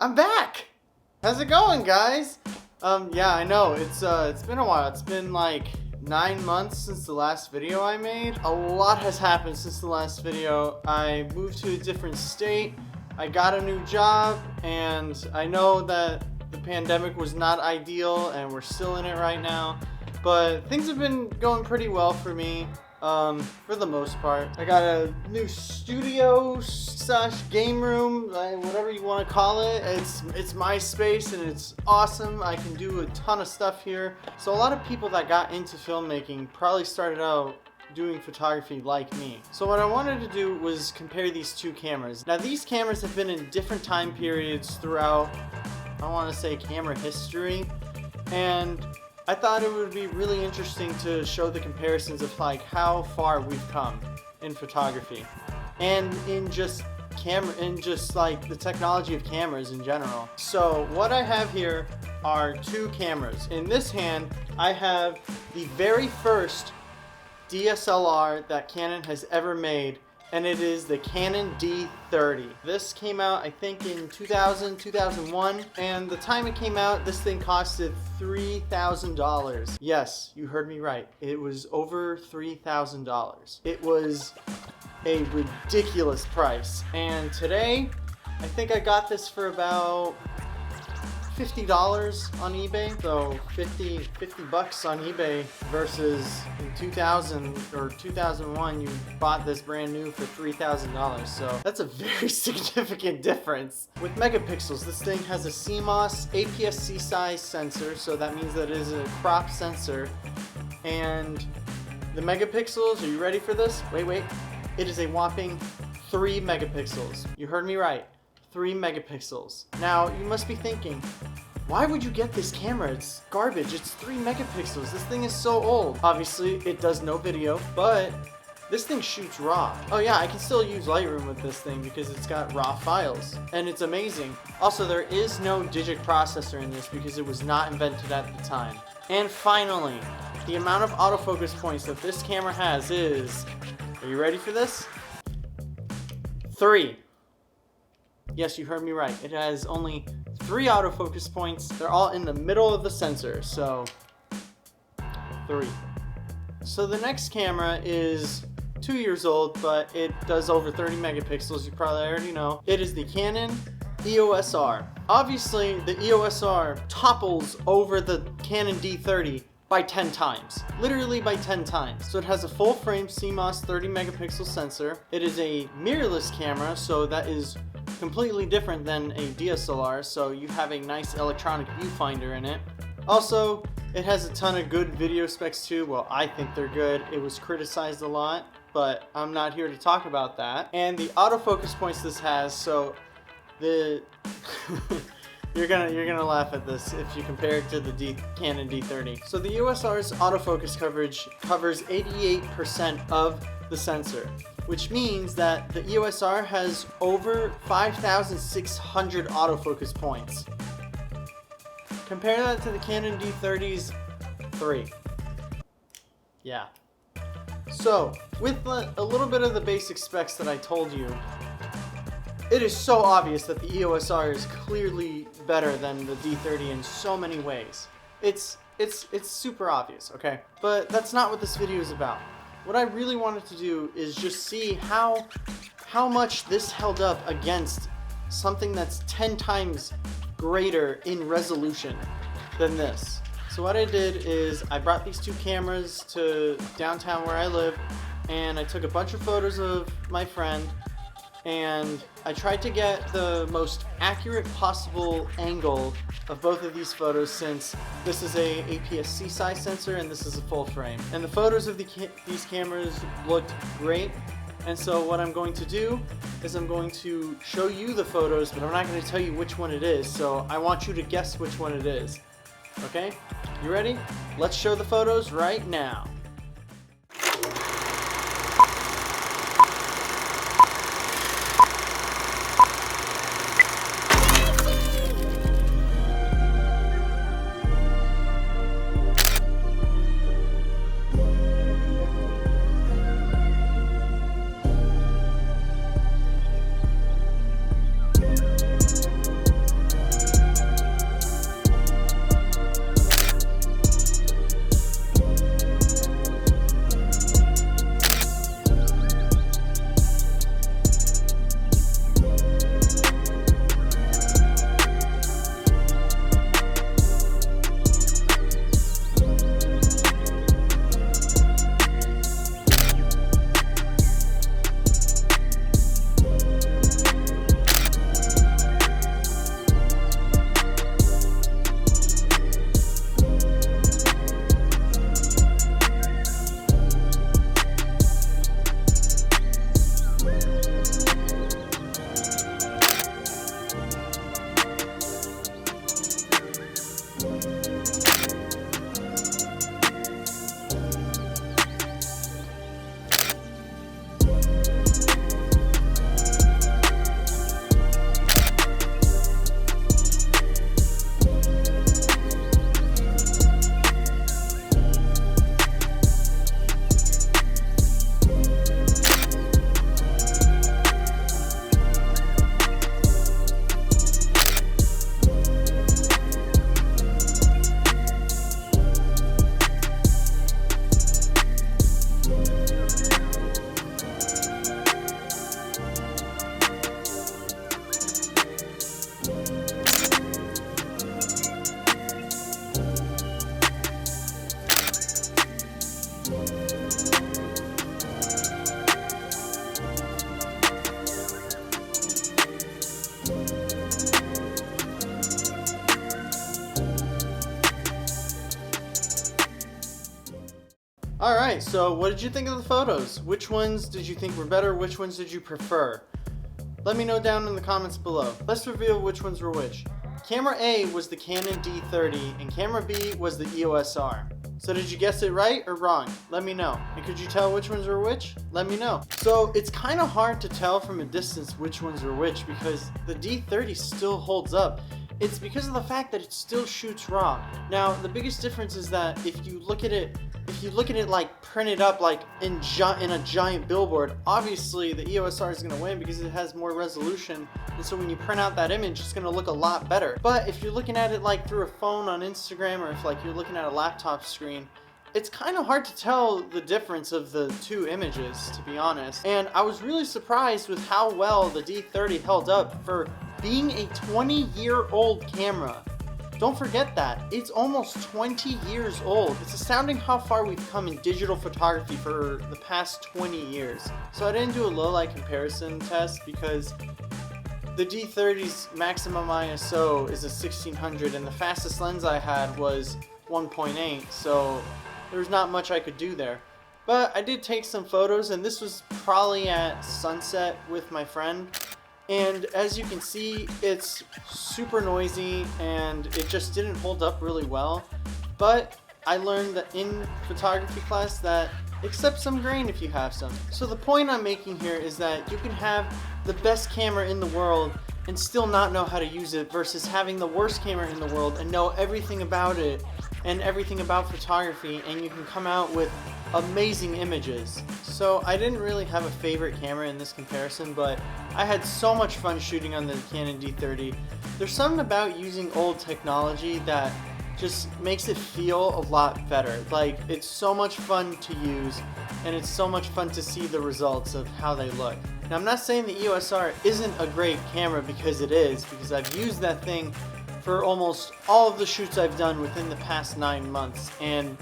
I'm back! How's it going, guys? Yeah, I know, it's been a while. It's been like 9 months since the last video I made. A lot has happened since the last video. I moved to a different state, I got a new job, and I know that the pandemic was not ideal, and we're still in it right now, but things have been going pretty well for me. For the most part. I got a new studio slash game room, whatever you want to call it. It's my space and it's awesome. I can do a ton of stuff here. So a lot of people that got into filmmaking probably started out doing photography like me. So what I wanted to do was compare these two cameras. Now these cameras have been in different time periods throughout, I want to say, camera history, and I thought it would be really interesting to show the comparisons of like how far we've come in photography and in just like the technology of cameras in general. So what I have here are two cameras. In this hand, I have the very first DSLR that Canon has ever made, and it is the Canon D30. This came out, I think, in 2001, and the time it came out, this thing costed $3,000. Yes, you heard me right. It was over $3,000. It was a ridiculous price, and today, I think I got this for about $50 on eBay. So 50 bucks on eBay versus in 2000 or 2001 you bought this brand new for $3,000. So that's a very significant difference. With megapixels, this thing has a CMOS APS-C size sensor, so that means that it is a crop sensor. And the megapixels, are you ready for this? Wait. It is a whopping 3 megapixels. You heard me right. 3 megapixels. Now, you must be thinking, why would you get this camera? It's garbage. It's 3 megapixels. This thing is so old. Obviously, it does no video, but this thing shoots RAW. Oh yeah, I can still use Lightroom with this thing because it's got RAW files, and it's amazing. Also, there is no digit processor in this because it was not invented at the time. And finally, the amount of autofocus points that this camera has is, are you ready for this? 3. Yes, you heard me right. It has only 3 autofocus points. They're all in the middle of the sensor, so 3. So the next camera is 2 years old, but it does over 30 megapixels. You probably already know. It is the Canon EOSR. Obviously, the EOSR topples over the Canon D30 by 10 times. Literally by 10 times. So it has a full frame CMOS 30 megapixel sensor. It is a mirrorless camera, so that is completely different than a DSLR, so you have a nice electronic viewfinder in it. Also, it has a ton of good video specs too. Well, I think they're good. It was criticized a lot, but I'm not here to talk about that. And the autofocus points this has, so the You're gonna laugh at this if you compare it to the Canon D30. So the EOSR's autofocus coverage covers 88% of the sensor, which means that the EOSR has over 5,600 autofocus points. Compare that to the Canon D30's 3. Yeah. So, with a little bit of the basic specs that I told you, it is so obvious that the EOSR is clearly better than the D30 in so many ways. It's super obvious, okay? But that's not what this video is about. What I really wanted to do is just see how much this held up against something that's 10 times greater in resolution than this. So what I did is I brought these two cameras to downtown where I live, and I took a bunch of photos of my friend, and I tried to get the most accurate possible angle of both of these photos, since this is a APS-C size sensor and this is a full frame. And the photos of these cameras looked great, and so what I'm going to do is I'm going to show you the photos, but I'm not going to tell you which one it is, so I want you to guess which one it is. Okay? You ready? Let's show the photos right now. Alright, so what did you think of the photos? Which ones did you think were better? Which ones did you prefer? Let me know down in the comments below. Let's reveal which ones were which. Camera A was the Canon D30 and camera B was the EOSR. So did you guess it right or wrong? Let me know. And could you tell which ones were which? Let me know. So it's kind of hard to tell from a distance which ones are which because the D30 still holds up. It's because of the fact that it still shoots RAW. Now the biggest difference is that if you look at it like printed up like in a giant billboard, obviously the EOSR is going to win because it has more resolution, and so when you print out that image it's going to look a lot better. But if you're looking at it like through a phone on Instagram, or if like you're looking at a laptop screen, it's kind of hard to tell the difference of the two images, to be honest. And I was really surprised with how well the D30 held up for being a 20-year-old camera. Don't forget that. It's almost 20 years old. It's astounding how far we've come in digital photography for the past 20 years. So I didn't do a low light comparison test because the D30's maximum ISO is a 1600 and the fastest lens I had was 1.8, so there's not much I could do there. But I did take some photos, and this was probably at sunset with my friend. And as you can see, it's super noisy and it just didn't hold up really well. But I learned that in photography class that accept some grain if you have some. So the point I'm making here is that you can have the best camera in the world and still not know how to use it, versus having the worst camera in the world and know everything about it and everything about photography, and you can come out with amazing images. So I didn't really have a favorite camera in this comparison, but I had so much fun shooting on the Canon D30. There's something about using old technology that just makes it feel a lot better. Like, it's so much fun to use, and it's so much fun to see the results of how they look. Now, I'm not saying the EOSR isn't a great camera, because it is, because I've used that thing for almost all of the shoots I've done within the past 9 months, and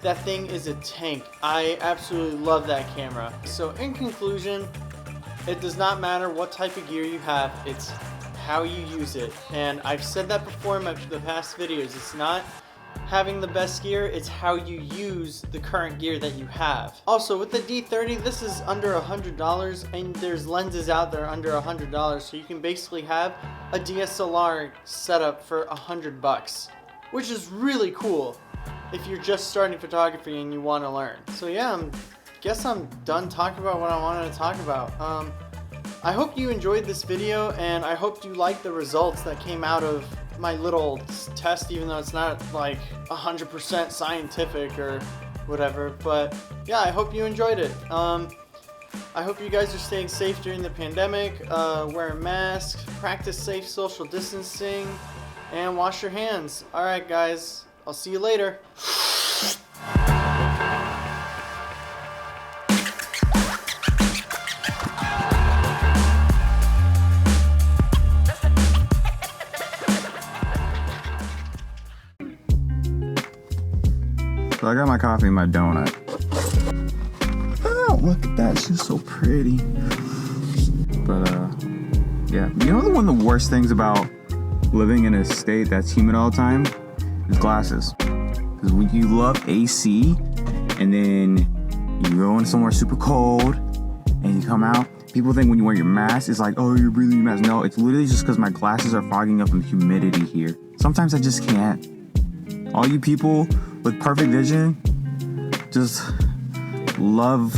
that thing is a tank. I absolutely love that camera. So in conclusion, it does not matter what type of gear you have, it's how you use it. And I've said that before in the past videos. It's not having the best gear, it's how you use the current gear that you have. Also, with the D30, this is under $100, and there's lenses out there under $100, so you can basically have a DSLR setup for $100, which is really cool if you're just starting photography and you want to learn. So yeah, I guess I'm done talking about what I wanted to talk about. I hope you enjoyed this video, and I hope you liked the results that came out of my little test, even though it's not like 100% scientific or whatever. But yeah, I hope you enjoyed it. I hope you guys are staying safe during the pandemic, wearing masks, practice safe social distancing, and wash your hands. Alright guys, I'll see you later. So I got my coffee and my donut. Oh, look at that. She's so pretty. But, yeah. You know one of the worst things about living in a state that's humid all the time? Is glasses. Because when you love AC, and then you go in somewhere super cold, and you come out, people think when you wear your mask, it's like, oh, you're breathing your mask. No, it's literally just because my glasses are fogging up from the humidity here. Sometimes I just can't. All you people with perfect vision, just love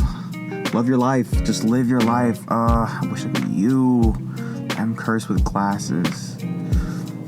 your life. Just live your life. I wish I could be you. I'm cursed with glasses.